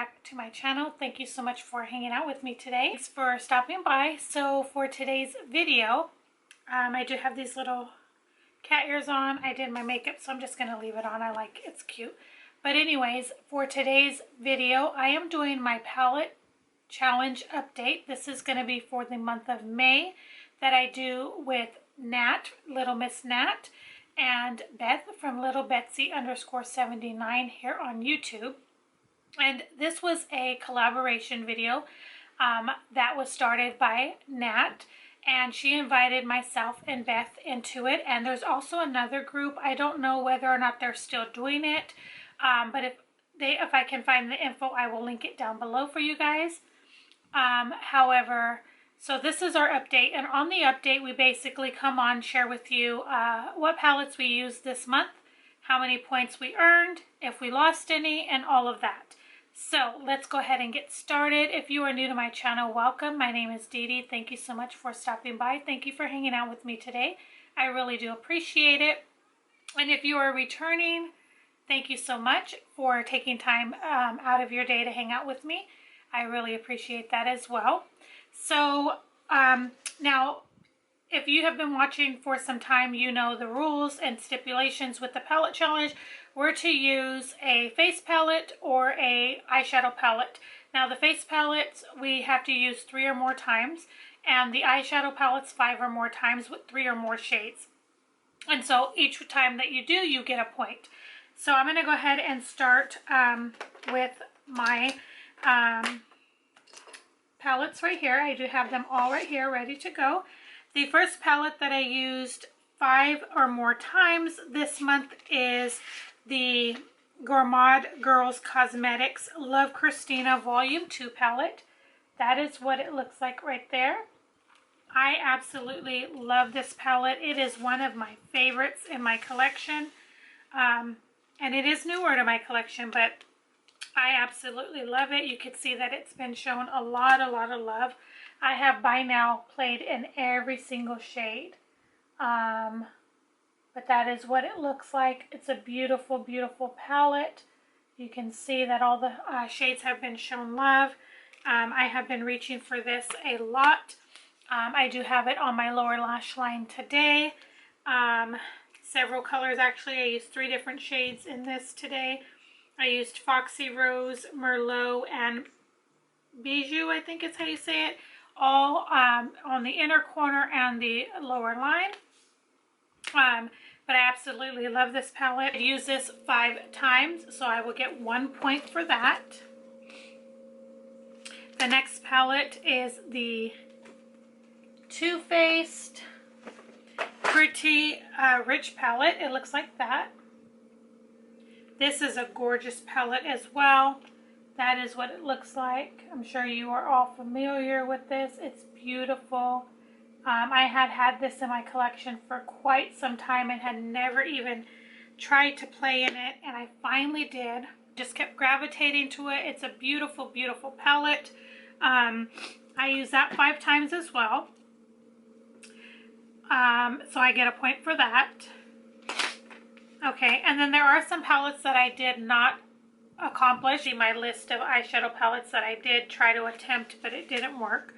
back to my channel. Thank you so much for hanging out with me today. Thanks for stopping by. So for today's video, I do have these little cat ears on. I did my makeup, so I'm just going to leave it on. I like it. It's cute. But anyways, for today's video, I am doing my palette challenge update. This is going to be for the month of May that I do with Nat, Little Miss Nat, and Beth from Little Betsy _79 here on YouTube. And this was a collaboration video that was started by Nat, and she invited myself and Beth into it. And there's also another group. I don't know whether or not they're still doing it, but if I can find the info, I will link it down below for you guys. However, so this is our update, and on the update we basically come on, share with you what palettes we used this month, how many points we earned, if we lost any, and all of that. So let's go ahead and get started. If you are new to my channel, welcome. My name is Dee Dee. Thank you so much for stopping by. Thank you for hanging out with me today. I really do appreciate it. And if you are returning, thank you so much for taking time out of your day to hang out with me. I really appreciate that as well. So now, if you have been watching for some time, you know the rules and stipulations with the palette challenge. We're to use a face palette or a eyeshadow palette. Now the face palettes we have to use 3 or more times, and the eyeshadow palettes 5 or more times with 3 or more shades. And so each time that you do, you get a point. So I'm going to go ahead and start with my palettes right here. I do have them all right here ready to go. The first palette that I used 5 or more times this month is the Gourmand Girls Cosmetics Love Christina Volume 2 palette. That is what it looks like right there. I absolutely love this palette. It is one of my favorites in my collection. And it is newer to my collection, but I absolutely love it. You can see that it's been shown a lot of love. I have by now played in every single shade. But that is what it looks like. It's a beautiful, beautiful palette. You can see that all the shades have been shown love. I have been reaching for this a lot. I do have it on my lower lash line today. Several colors actually. I used 3 different shades in this today. I used Foxy Rose, Merlot, and Bijou, I think is how you say it, all on the inner corner and the lower line. But I absolutely love this palette. I used this 5 times, so I will get 1 point for that. The next palette is the Too Faced Pretty Rich palette. It looks like that. This is a gorgeous palette as well. That is what it looks like. I'm sure you are all familiar with this. It's beautiful. I had this in my collection for quite some time and had never even tried to play in it, and I finally did. Just kept gravitating to it. It's a beautiful, beautiful palette. I used that 5 times as well. So I get a point for that. Okay, and then there are some palettes that I did not accomplish in my list of eyeshadow palettes that I did try to attempt, but it didn't work.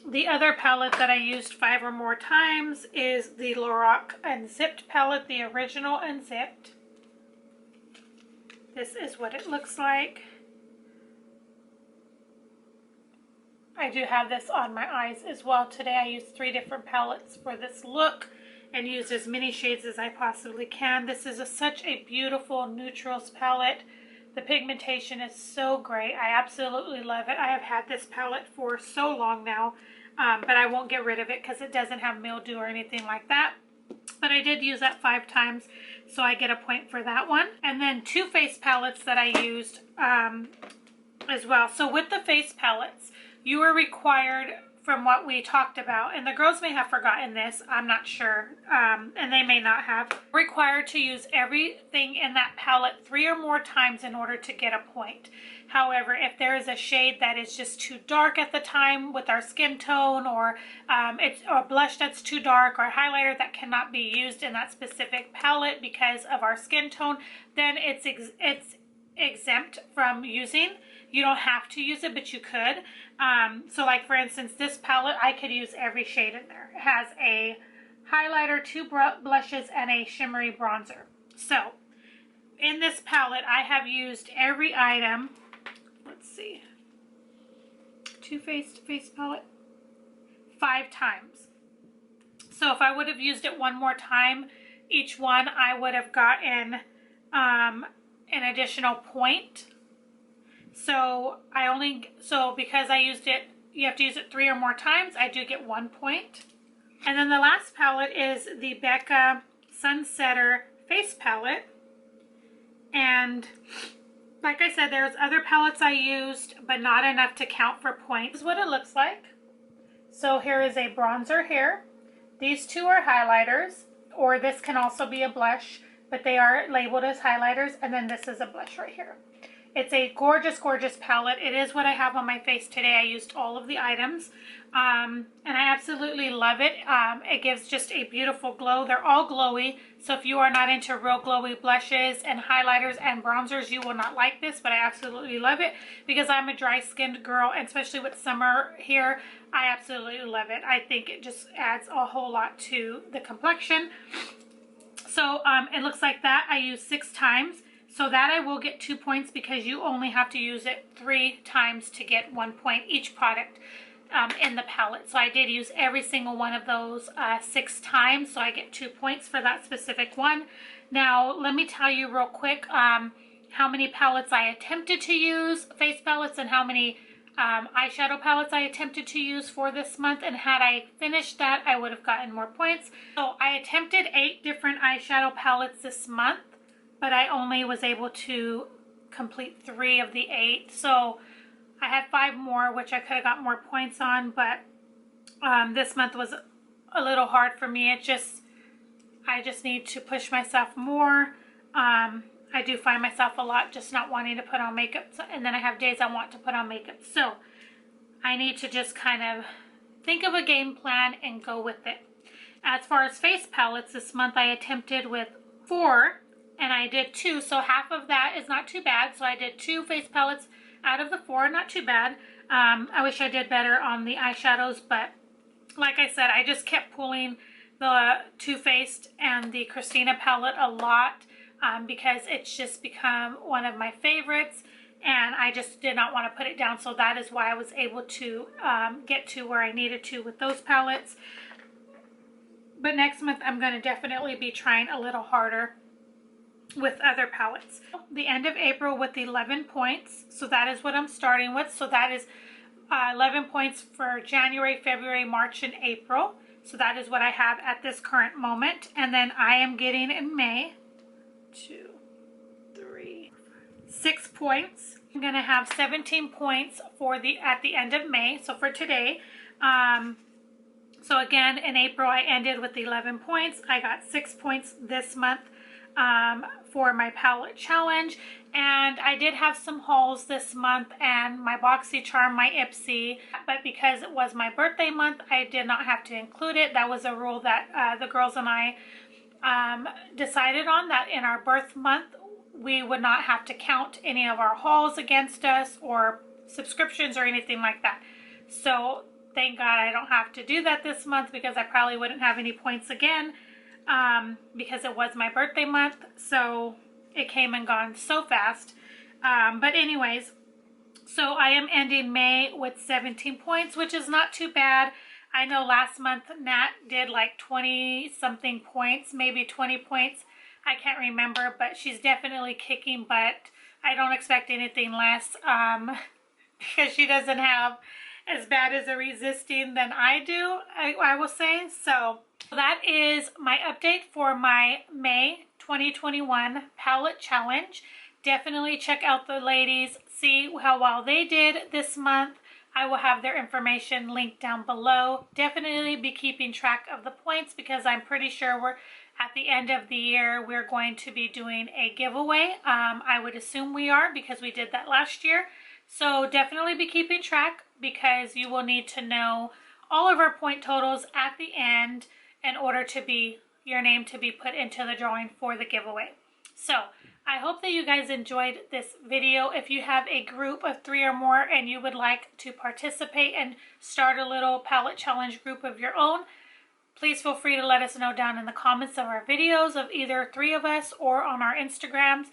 The other palette that I used 5 or more times is the Lorac Unzipped palette, the original Unzipped. This is what it looks like. I do have this on my eyes as well today. I used 3 different palettes for this look and used as many shades as I possibly can. This is such a beautiful neutrals palette. The pigmentation is so great. I absolutely love it. I have had this palette for so long now, but I won't get rid of it because it doesn't have mildew or anything like that. But I did use that 5 times, so I get a point for that one. And then 2 face palettes that I used as well. So with the face palettes, you are required, from what we talked about, and the girls may have forgotten this, I'm not sure, and they may not have, required to use everything in that palette 3 or more times in order to get a point. However, if there is a shade that is just too dark at the time with our skin tone, or it's a blush that's too dark, or a highlighter that cannot be used in that specific palette because of our skin tone, then it's exempt from using. You don't have to use it, but you could. So like for instance, this palette, I could use every shade in there. It has a highlighter, 2 blushes, and a shimmery bronzer. So in this palette, I have used every item. Let's see. Too Faced face palette 5 times. So if I would have used it one more time, each one, I would have gotten an additional point. So because I used it, you have to use it 3 or more times, I do get 1 point. And then the last palette is the Becca Sunsetter face palette. And like I said, there's other palettes I used, but not enough to count for points. This is what it looks like. So here is a bronzer here. These 2 are highlighters, or this can also be a blush, but they are labeled as highlighters. And then this is a blush right here. It's a gorgeous, gorgeous palette. It is what I have on my face today. I used all of the items, and I absolutely love it. It gives just a beautiful glow. They're all glowy, so if you are not into real glowy blushes and highlighters and bronzers, you will not like this, but I absolutely love it because I'm a dry-skinned girl, and especially with summer here, I absolutely love it. I think it just adds a whole lot to the complexion. So it looks like that. I used 6 times. So that I will get 2 points because you only have to use it 3 times to get 1 point each product in the palette. So I did use every single one of those 6 times, so I get 2 points for that specific one. Now let me tell you real quick how many palettes I attempted to use, face palettes, and how many eyeshadow palettes I attempted to use for this month. And had I finished that, I would have gotten more points. So I attempted 8 different eyeshadow palettes this month, but I only was able to complete 3 of the 8. So I had 5 more, which I could have got more points on, but this month was a little hard for me. I just need to push myself more. I do find myself a lot just not wanting to put on makeup, and then I have days I want to put on makeup. So I need to just kind of think of a game plan and go with it. As far as face palettes, this month I attempted with 4, and I did 2, so half of that is not too bad. So I did 2 face palettes out of the 4, not too bad. I wish I did better on the eyeshadows, but like I said, I just kept pulling the Too Faced and the Christina palette a lot because it's just become one of my favorites, and I just did not want to put it down. So that is why I was able to get to where I needed to with those palettes. But next month I'm going to definitely be trying a little harder with other palettes. The end of April with 11 points, so that is what I'm starting with. So that is 11 points for January, February, March, and April. So that is what I have at this current moment. And then I am getting in May 2, 3, 6 points. I'm gonna have 17 points for at the end of May, so for today. So again, in April I ended with 11 points. I got 6 points this month for my palette challenge, and I did have some hauls this month and my BoxyCharm, my Ipsy, but because it was my birthday month, I did not have to include it. That was a rule that the girls and I decided on, that in our birth month we would not have to count any of our hauls against us or subscriptions or anything like that. So thank God I don't have to do that this month, because I probably wouldn't have any points again. Because it was my birthday month, so it came and gone so fast. But anyways, so I am ending May with 17 points, which is not too bad. I know last month Nat did like 20 something points, maybe 20 points. I can't remember, but she's definitely kicking butt. I don't expect anything less because she doesn't have as bad as a resisting than I do, I will say. So that is my update for my May 2021 palette challenge. Definitely check out the ladies, see how well they did this month. I will have their information linked down below. Definitely be keeping track of the points, because I'm pretty sure we're at the end of the year we're going to be doing a giveaway. I would assume we are, because we did that last year. So definitely be keeping track, because you will need to know all of our point totals at the end in order to be your name to be put into the drawing for the giveaway. So I hope that you guys enjoyed this video. If you have a group of 3 or more and you would like to participate and start a little palette challenge group of your own, please feel free to let us know down in the comments of our videos of either 3 of us or on our Instagrams.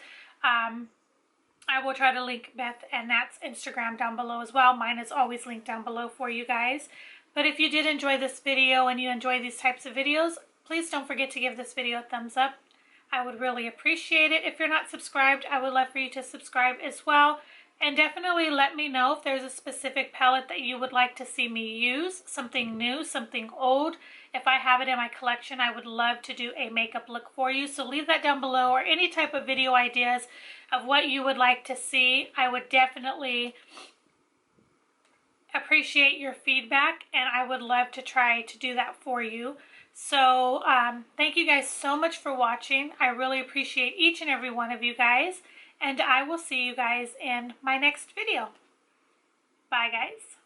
I will try to link Beth and Nat's Instagram down below as well. Mine is always linked down below for you guys. But if you did enjoy this video and you enjoy these types of videos, please don't forget to give this video a thumbs up. I would really appreciate it. If you're not subscribed, I would love for you to subscribe as well. And definitely let me know if there's a specific palette that you would like to see me use. Something new, something old. If I have it in my collection, I would love to do a makeup look for you. So leave that down below, or any type of video ideas of what you would like to see. I would definitely appreciate your feedback, and I would love to try to do that for you. So thank you guys so much for watching. I really appreciate each and every one of you guys, and I will see you guys in my next video. Bye guys.